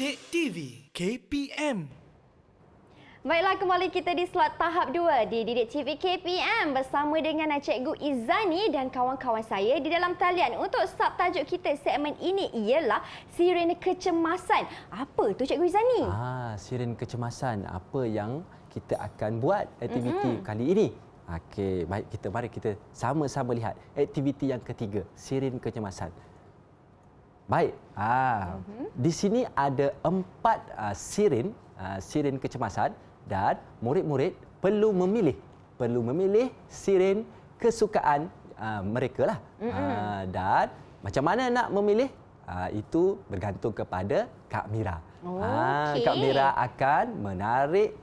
Didik TV KPM. Baiklah, kembali kita di slot tahap 2 di Didik TV KPM bersama dengan Cikgu Izani dan kawan-kawan saya di dalam talian. Untuk subtajuk kita segmen ini ialah Siren Kecemasan. Apa tu Cikgu Izani? Siren kecemasan. Apa yang kita akan buat aktiviti kali ini? Okey, baik, mari kita sama-sama lihat aktiviti yang ketiga, siren kecemasan. Baik, di sini ada 4 siren kecemasan dan murid-murid perlu memilih siren kesukaan mereka lah. Dan macam mana nak memilih? Itu bergantung kepada Kak Mira. Kak Mira akan menarik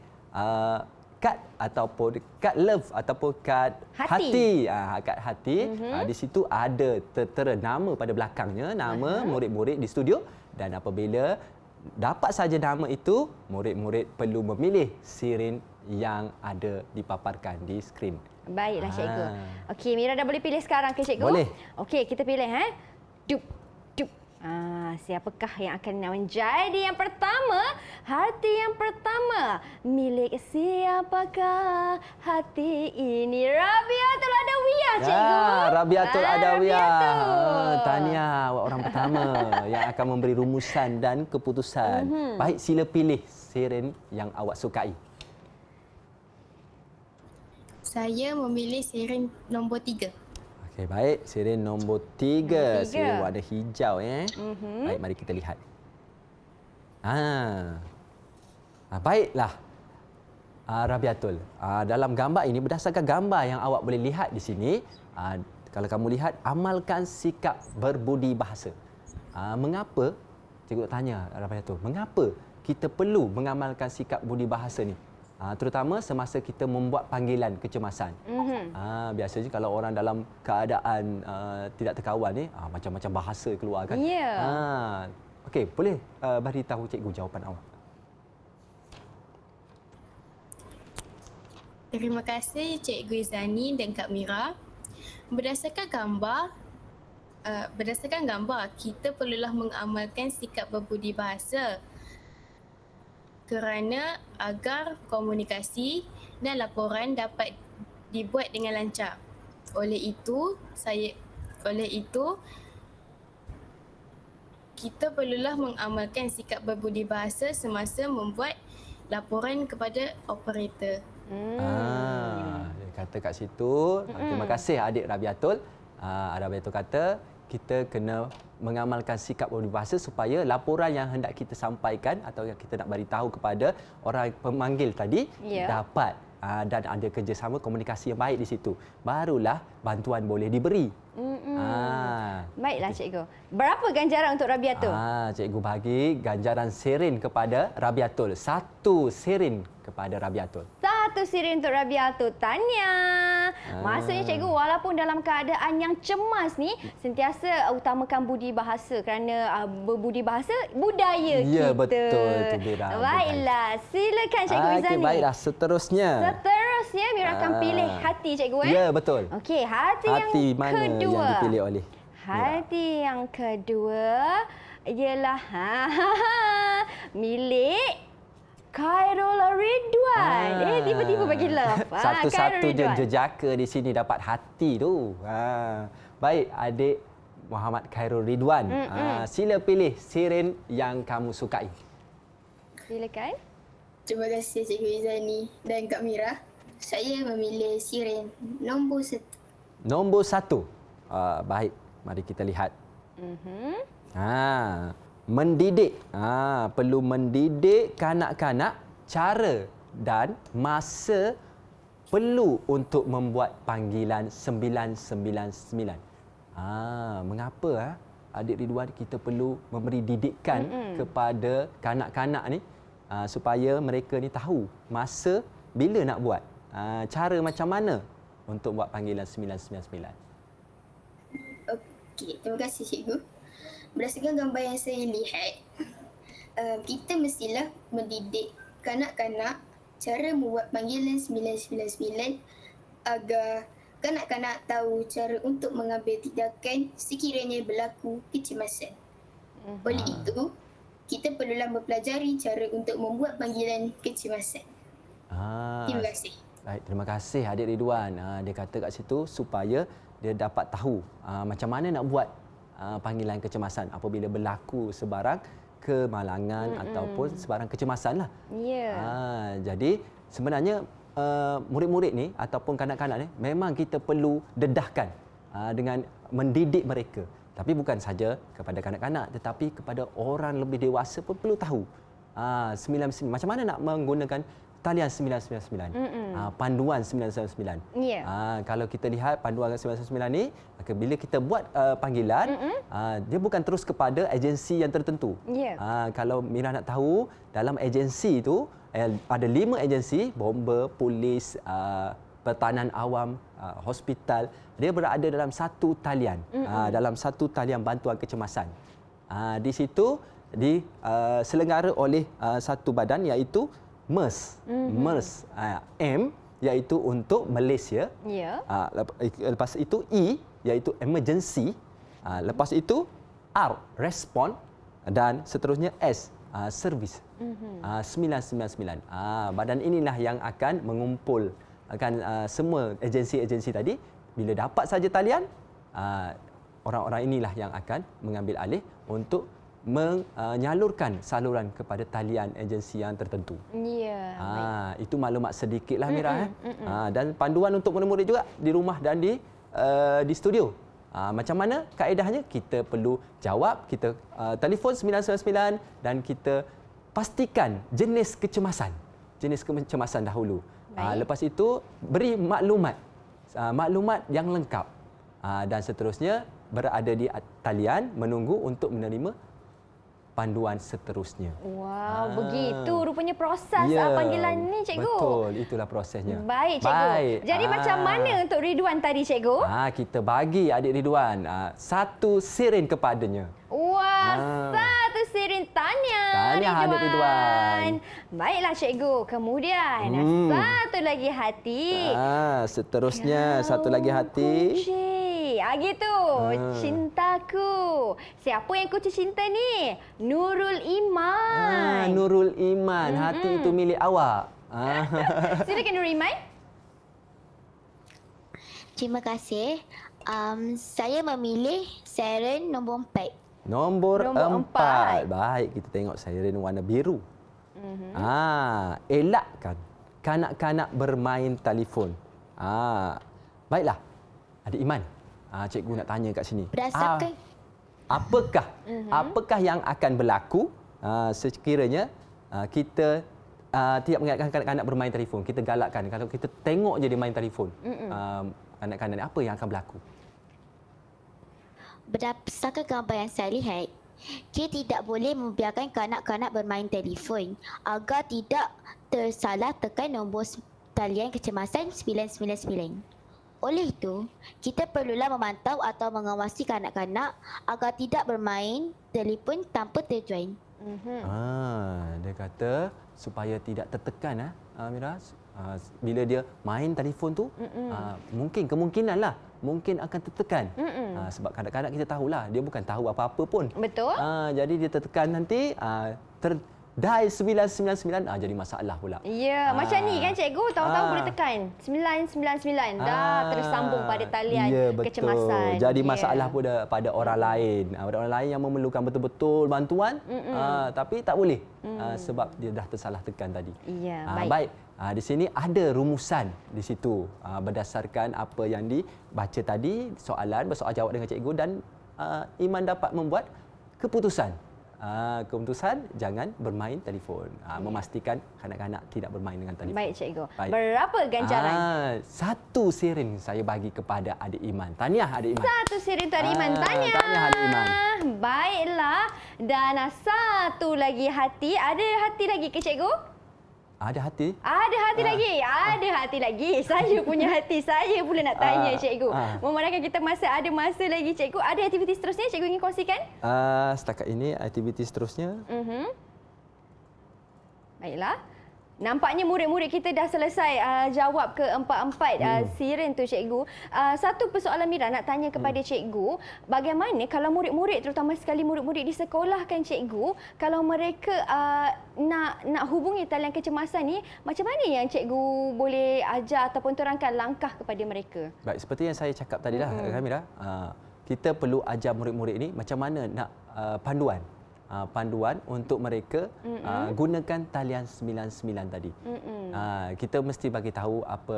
kad ataupun kad love ataupun kad hati. Kad hati. Di situ ada tertera nama pada belakangnya, nama murid-murid di studio, dan apabila dapat saja nama itu, murid-murid perlu memilih siren yang ada dipaparkan di skrin. Baiklah Cikgu. Okey, Mira dah boleh pilih sekarang ke Cikgu? Boleh. Okey, kita pilih Dup. Siapakah yang akan menjadi yang pertama? Hati yang pertama. Milik siapakah hati ini? Rabiatul Adawiyah, Cikgu. Rabiatul Adawiyah. Tahniah, awak orang pertama yang akan memberi rumusan dan keputusan. Baik, sila pilih siren yang awak sukai. Saya memilih siren nombor 3. Okey, baik. Siren nombor 3. Siren warna hijau. Baik, mari kita lihat. Baiklah. Rabiatul. Dalam gambar ini, berdasarkan gambar yang awak boleh lihat di sini, kalau kamu lihat, amalkan sikap berbudi bahasa. Mengapa, cikgu tanya Rabiatul, mengapa kita perlu mengamalkan sikap budi bahasa ni? Terutama semasa kita membuat panggilan kecemasan. Biasanya kalau orang dalam keadaan tidak terkawan ni, macam-macam bahasa keluar kan. Okey, boleh bagi tahu cikgu jawapan awak. Terima kasih Cikgu Izani dan Kak Mira. Berdasarkan gambar, kita perlulah mengamalkan sikap berbudi bahasa kerana agar komunikasi dan laporan dapat dibuat dengan lancar. Oleh itu, kita perlulah mengamalkan sikap berbudi bahasa semasa membuat laporan kepada operator. Dia kata kat situ, terima kasih adik Rabiatul. Rabiatul kata kita kena mengamalkan sikap berbudi bahasa supaya laporan yang hendak kita sampaikan atau yang kita nak bagi tahu kepada orang pemanggil tadi dapat dan ada kerjasama komunikasi yang baik di situ. Barulah bantuan boleh diberi. Baiklah Cikgu. Berapa ganjaran untuk Rabiatul? Cikgu bagi ganjaran siren kepada Rabiatul. 1 siren kepada Rabiatul. 1 siren untuk Rabiatul. Tahniah. Maksudnya Cikgu, walaupun dalam keadaan yang cemas ni, sentiasa utamakan budi bahasa kerana berbudi bahasa budaya kita. Ya, betul tu Mira. Baiklah, silakan Cikgu Izani. Okey, baiklah, seterusnya Mira akan pilih hati Cikgu. Ya, betul. Okey, hati yang mana kedua. yang dipilih oleh Hati yang kedua ialah milik Khairul Ridwan. Tiba-tiba bagi love. Satu-satu jejaka di sini dapat hati tu. Baik, adik Muhammad Khairul Ridwan. Sila pilih siren yang kamu sukai. Silakan. Terima kasih Cikgu Izani dan Kak Mira. Saya memilih siren nombor 1. Nombor 1. Baik, mari kita lihat. Mendidik. Perlu mendidik kanak-kanak cara dan masa perlu untuk membuat panggilan 999. Mengapa adik Ridwan kita perlu memberi didikan kepada kanak-kanak ni supaya mereka ni tahu masa bila nak buat, cara macam mana untuk buat panggilan 999. Okey, terima kasih Cikgu. Berdasarkan gambar yang saya lihat, kita mestilah mendidik kanak-kanak cara membuat panggilan 999 agar kanak-kanak tahu cara untuk mengambil tindakan sekiranya berlaku kecemasan. Oleh itu, kita perlulah mempelajari cara untuk membuat panggilan kecemasan. Terima kasih. Baik, terima kasih adik Ridwan. Dia kata kat situ supaya dia dapat tahu macam mana nak buat panggilan kecemasan apabila berlaku sebarang kemalangan ataupun sebarang kecemasan lah. Jadi sebenarnya murid-murid ni ataupun kanak-kanak ni memang kita perlu dedahkan dengan mendidik mereka. Tapi bukan saja kepada kanak-kanak tetapi kepada orang lebih dewasa pun perlu tahu. 99 macam mana nak menggunakan talian 999. Panduan 999. Kalau kita lihat panduan 999 ni, bila kita buat panggilan, dia bukan terus kepada agensi yang tertentu. Kalau Mira nak tahu, dalam agensi itu ada 5 agensi, bomba, polis, pertahanan awam, hospital. Dia berada dalam satu talian, dalam satu talian bantuan kecemasan. Di situ diselenggara oleh satu badan iaitu MERS. MERS. M iaitu untuk Malaysia. Lepas itu E iaitu emergency. Lepas itu R respond dan seterusnya S service. 999. Badan inilah yang akan mengumpulkan semua agensi-agensi tadi. Bila dapat saja talian, orang-orang inilah yang akan mengambil alih untuk menyalurkan saluran kepada talian agensi yang tertentu. Itu maklumat sedikitlah Mira. Dan panduan untuk murid-murid juga di rumah dan di studio. Macam mana kaedahnya? Kita perlu jawab, kita telefon 999 dan kita pastikan jenis kecemasan. Jenis kecemasan dahulu. Lepas itu beri maklumat. Maklumat yang lengkap. Dan seterusnya berada di talian menunggu untuk menerima panduan seterusnya. Begitu rupanya proses panggilan ni, cikgu. Betul, itulah prosesnya. Baik, cikgu. Jadi macam mana untuk Ridwan tadi, cikgu? Kita bagi adik Ridwan satu sirin kepadanya. Satu sirin tanya adik Ridwan. Baiklah, cikgu. Kemudian satu lagi hati. Seterusnya satu lagi hati. Kunci. Gitu. Cintaku. Siapa yang kunci cinta ni? Nurul Iman. Nurul Iman. Hati itu milik awak. Silakan Nurul Iman. Terima kasih. Saya memilih siren nombor 4. Nombor 4. Baik, kita tengok siren warna biru. Elakkan kanak-kanak bermain telefon. Baiklah, adik Iman. Cikgu nak tanya kat sini. Berdasarkan apakah yang akan berlaku sekiranya kita tidak mengingatkan kanak-kanak bermain telefon, kita galakkan. Kalau kita tengok je dia main telefon, kanak-kanak ni apa yang akan berlaku? Berdasarkan gambar yang saya lihat, kita tidak boleh membiarkan kanak-kanak bermain telefon agar tidak tersalah tekan nombor talian kecemasan 999. Oleh itu, kita perlulah memantau atau mengawasi kanak-kanak agar tidak bermain telefon tanpa terjoin. Dia kata supaya tidak tertekan, Mira. Bila dia main telefon tu, kemungkinanlah mungkin akan tertekan. Sebab kadang-kadang kita tahulah dia bukan tahu apa-apa pun. Betul. Jadi dia tertekan nanti dial 999 jadi masalah pula. Macam ni kan cikgu, tahu-tahu boleh tekan 999 dah tersambung pada talian kecemasan. Jadi masalah pun pada orang lain. Ada orang lain yang memerlukan betul-betul bantuan tapi tak boleh sebab dia dah tersalah tekan tadi. Baik. Di sini ada rumusan di situ berdasarkan apa yang dibaca tadi, soalan bersoal jawab dengan cikgu dan Iman dapat membuat keputusan. Keputusan jangan bermain telefon. Memastikan kanak-kanak tidak bermain dengan telefon. Baik, cikgu. Berapa ganjaran? Satu sirin saya bagi kepada adik Iman. Tahniah adik Iman. Satu sirin untuk adik Iman. Tahniah adik Iman. Baiklah. Dan satu lagi hati. Ada hati lagi ke cikgu? Ada hati? Ada hati lagi. Ada hati lagi. Saya punya hati. Saya pula nak tanya cikgu. Memandangkan kita ada masa lagi cikgu. Ada aktiviti seterusnya cikgu ingin kongsikan? Setakat ini aktiviti seterusnya. Baiklah. Nampaknya murid-murid kita dah selesai jawab ke empat-empat siren tu cikgu. Satu persoalan Mira nak tanya kepada cikgu, bagaimana kalau murid-murid terutama sekali murid-murid di sekolah kan cikgu, kalau mereka nak hubungi talian kecemasan ni, macam mana yang cikgu boleh ajar ataupun terangkan langkah kepada mereka? Baik, seperti yang saya cakap tadi lah Mira, kita perlu ajar murid-murid ini macam mana nak panduan untuk mereka gunakan talian 99 tadi. Kita mesti bagi tahu apa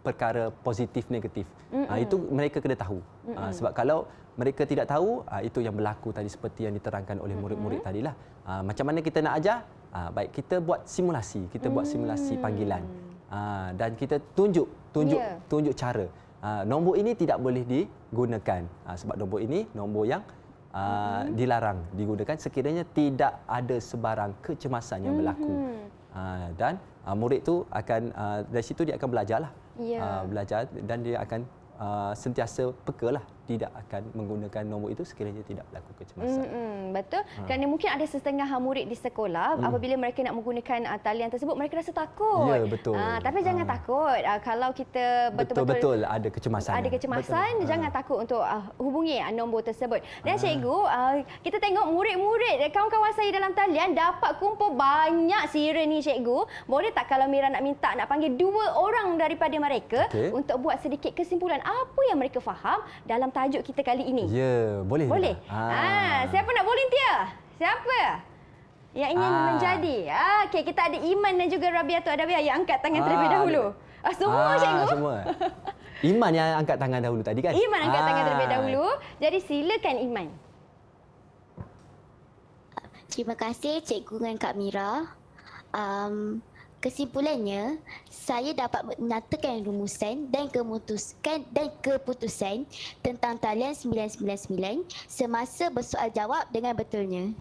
perkara positif negatif. Itu mereka kena tahu. Sebab kalau mereka tidak tahu, itu yang berlaku tadi seperti yang diterangkan oleh murid-murid tadilah. Macam mana kita nak ajar? Baik, kita buat simulasi, buat simulasi panggilan. Dan kita tunjuk cara. Nombor ini tidak boleh digunakan sebab nombor ini nombor yang dilarang digunakan sekiranya tidak ada sebarang kecemasan yang berlaku. Dan murid tu akan dari situ dia akan belajarlah. Belajar dan dia akan sentiasa peka lah, tidak akan menggunakan nombor itu sekiranya tidak berlaku kecemasan. Betul. Kerana mungkin ada setengah murid di sekolah apabila mereka nak menggunakan talian tersebut mereka rasa takut. Ya, betul. Tapi jangan takut. Kalau kita betul-betul ada kecemasan. Jangan takut untuk hubungi nombor tersebut. Dan cikgu, kita tengok murid-murid kawan-kawan saya dalam talian dapat kumpul banyak siren ni cikgu. Boleh tak kalau Mira nak minta nak panggil 2 orang daripada mereka untuk buat sedikit kesimpulan apa yang mereka faham dalam tajuk kita kali ini? Ya, boleh. Boleh. Siapa nak volunteer? Siapa yang ingin menjadi? Okey, kita ada Iman dan juga Rabiatul Adawiyah yang angkat tangan terlebih dahulu. Semua cikgu? Semua. Iman yang angkat tangan dahulu tadi kan? Iman angkat tangan terlebih dahulu. Jadi silakan Iman. Terima kasih Cikgu dengan Kak Mira. Kesimpulannya, saya dapat menyatakan rumusan dan keputusan tentang talian 999 semasa bersoal jawab dengan betulnya.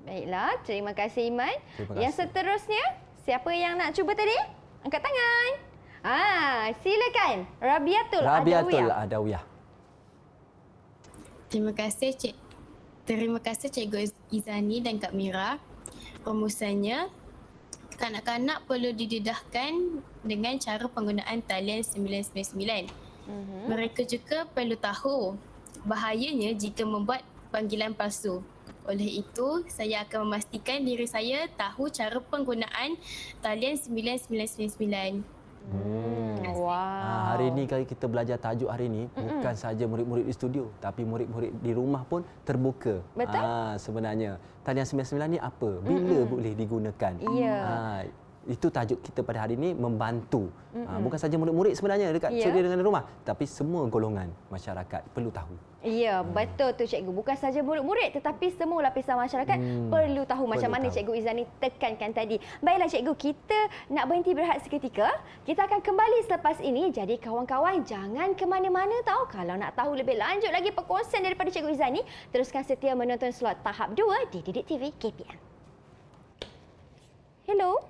Baiklah, terima kasih Iman. Terima kasih. Yang seterusnya, siapa yang nak cuba tadi? Angkat tangan. Silakan Rabiatul Adawiyah. Terima kasih Cikgu Izani dan Kak Mira. Rumusannya, kanak-kanak perlu didedahkan dengan cara penggunaan talian 999. Mereka juga perlu tahu bahayanya jika membuat panggilan palsu. Oleh itu, saya akan memastikan diri saya tahu cara penggunaan talian 9999. Wow. Hari ini kali kita belajar tajuk hari ini bukan saja murid-murid di studio tapi murid-murid di rumah pun terbuka. Betul. Sebenarnya talian 99 ni apa? Bila boleh digunakan? Itu tajuk kita pada hari ini, membantu. Bukan saja murid-murid sebenarnya dekat studio dengan rumah tapi semua golongan masyarakat perlu tahu. Ya, betul tu cikgu. Bukan saja murid-murid tetapi semua lapisan masyarakat perlu tahu macam mana Cikgu Izani tekankan tadi. Baiklah cikgu, kita nak berhenti berehat seketika. Kita akan kembali selepas ini. Jadi kawan-kawan jangan ke mana-mana tahu. Kalau nak tahu lebih lanjut lagi perkongsian daripada Cikgu Izani, teruskan setia menonton slot tahap 2 di Didik TV KPM. Hello.